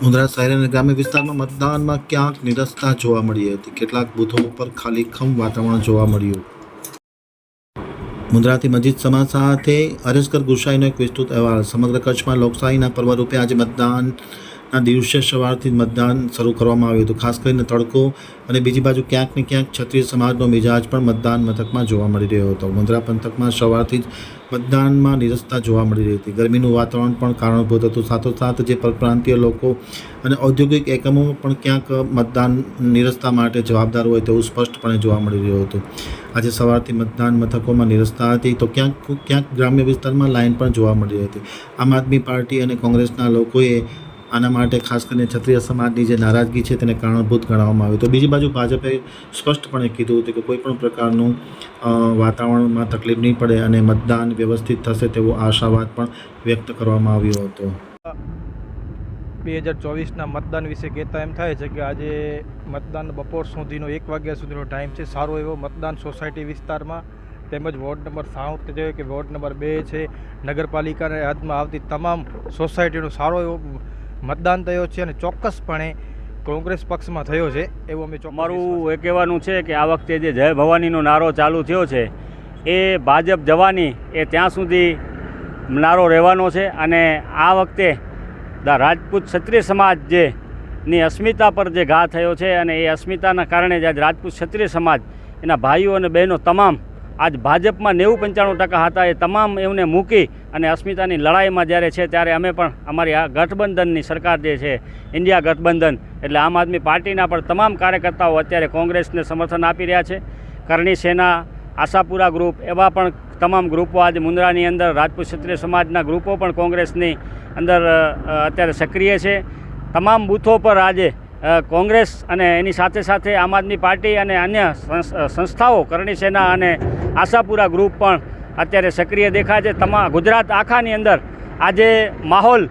મુન્દ્રા શહેર અને ગ્રામ્ય વિસ્તારમાં મતદાનમાં ક્યાંક નિરસતા જોવા મળી હતી. કેટલાક બૂથો ઉપર ખાલીખમ વાતાવરણ જોવા મળ્યું. મુન્દ્રાથી મસ્જિદ સમાજ સાથે અરજકર ગુસાઈનો એક વિસ્તૃત અહેવાલ. સમગ્ર કચ્છમાં લોકશાહીના પર્વ રૂપે આજે મતદાનના દિવસે સવારથી મતદાન શરૂ કરવામાં આવ્યું હતું. ખાસ કરીને તડકો અને બીજી બાજુ ક્યાંક ને ક્યાંક ક્ષત્રિય સમાજનો મિજાજ પણ મતદાન મથકમાં જોવા મળી રહ્યો હતો. મુન્દ્રા પંથકમાં સવારથી જ મતદાનમાં નિરસતા જોવા મળી રહી હતી. ગરમીનું વાતાવરણ પણ કારણભૂત હતું. સાથોસાથ જે પરપ્રાંતીય લોકો અને ઔદ્યોગિક એકમો પણ ક્યાંક મતદાન નિરસતા માટે જવાબદાર હોય તેવું સ્પષ્ટપણે જોવા મળી રહ્યું હતું. આજે સવારથી મતદાન મથકોમાં નિરસતા હતી તો ક્યાંક ગ્રામ્ય વિસ્તારમાં લાઇન પણ જોવા મળી હતી. આમ આદમી પાર્ટી અને કોંગ્રેસના લોકોએ આના માટે ખાસ કરીને ક્ષત્રિય સમાજની જે નારાજગી છે તેને કારણભૂત ગણાવવામાં આવ્યું. તો બીજી બાજુ ભાજપે સ્પષ્ટપણે કીધું હતું કે કોઈ પણ પ્રકારનું વાતાવરણમાં તકલીફ નહીં પડે અને મતદાન વ્યવસ્થિત થશે તેવો આશાવાદ પણ વ્યક્ત કરવામાં આવ્યો હતો. 2024ના મતદાન વિશે કહેતા એમ થાય છે કે આજે મતદાન બપોર સુધીનો 1 વાગ્યા સુધીનો ટાઈમ છે. સારો એવો મતદાન સોસાયટી વિસ્તારમાં તેમજ વોર્ડ નંબર 60 છે કે વોર્ડ નંબર 2 છે, નગરપાલિકાના હદમાં આવતી તમામ સોસાયટીનો સારો એવો મતદાન થયો છે અને ચોક્કસપણે કોંગ્રેસ પક્ષમાં થયો છે એવું અમે મારું એ કહેવાનું છે કે આ વખતે જે જય ભવાનીનો નારો ચાલુ થયો છે એ ભાજપ જવાની એ ત્યાં સુધી નારો રહેવાનો છે. અને આ વખતે રાજપૂત ક્ષત્રિય સમાજ ની અસ્મિતા પર જે ઘા થયો છે અને એ અસ્મિતાના કારણે જ આજ રાજપૂત ક્ષત્રિય સમાજ એના ભાઈઓ અને બહેનો તમામ આજ ભાજપમાં 90-95% હતા એ તમામ એમને મૂકી અને અસ્મિતાની લડાઈમાં જ્યારે છે ત્યારે અમે પણ અમારી આ ગઠબંધનની સરકાર જે છે ઇન્ડિયા ગઠબંધન એટલે આમ આદમી પાર્ટીના પણ તમામ કાર્યકર્તાઓ અત્યારે કોંગ્રેસને સમર્થન આપી રહ્યા છે. કરણી સેના, આશાપુરા ગ્રુપ એવા પણ તમામ ગ્રુપો આજે મુન્દ્રાની અંદર રાજપૂત ક્ષત્રિય સમાજના ગ્રુપો પણ કોંગ્રેસની અંદર અત્યારે સક્રિય છે. તમામ બૂથો પર આજે કોંગ્રેસ અને એની સાથે સાથે આમ આદમી પાર્ટી અને અન્ય સંસ્થાઓ કરણી સેના અને આશાપુરા ગ્રુપ પણ અત્યારે સક્રિય દેખાય છે. ગુજરાત આખાની અંદર આજે માહોલ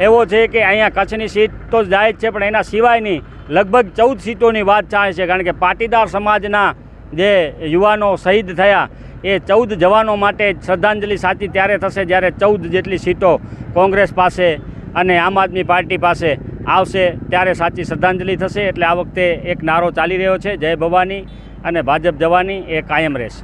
એવો છે કે અહીંયા કચ્છની સીટ તો જાય જ છે પણ એના સિવાયની લગભગ 14 સીટોની વાત ચાલે છે. કારણ કે પાટીદાર સમાજના જે યુવાનો શહીદ થયા એ 14 જવાનો માટે શ્રદ્ધાંજલિ સાચી ત્યારે થશે જ્યારે 14 જેટલી સીટો કોંગ્રેસ પાસે અને આમ આદમી પાર્ટી પાસે આવશે ત્યારે સાચી શ્રદ્ધાંજલિ થશે. એટલે આ વખતે એક નારો ચાલી રહ્યો છે જય ભવાની અને ભાજપ જવાની એ કાયમ રહેશે.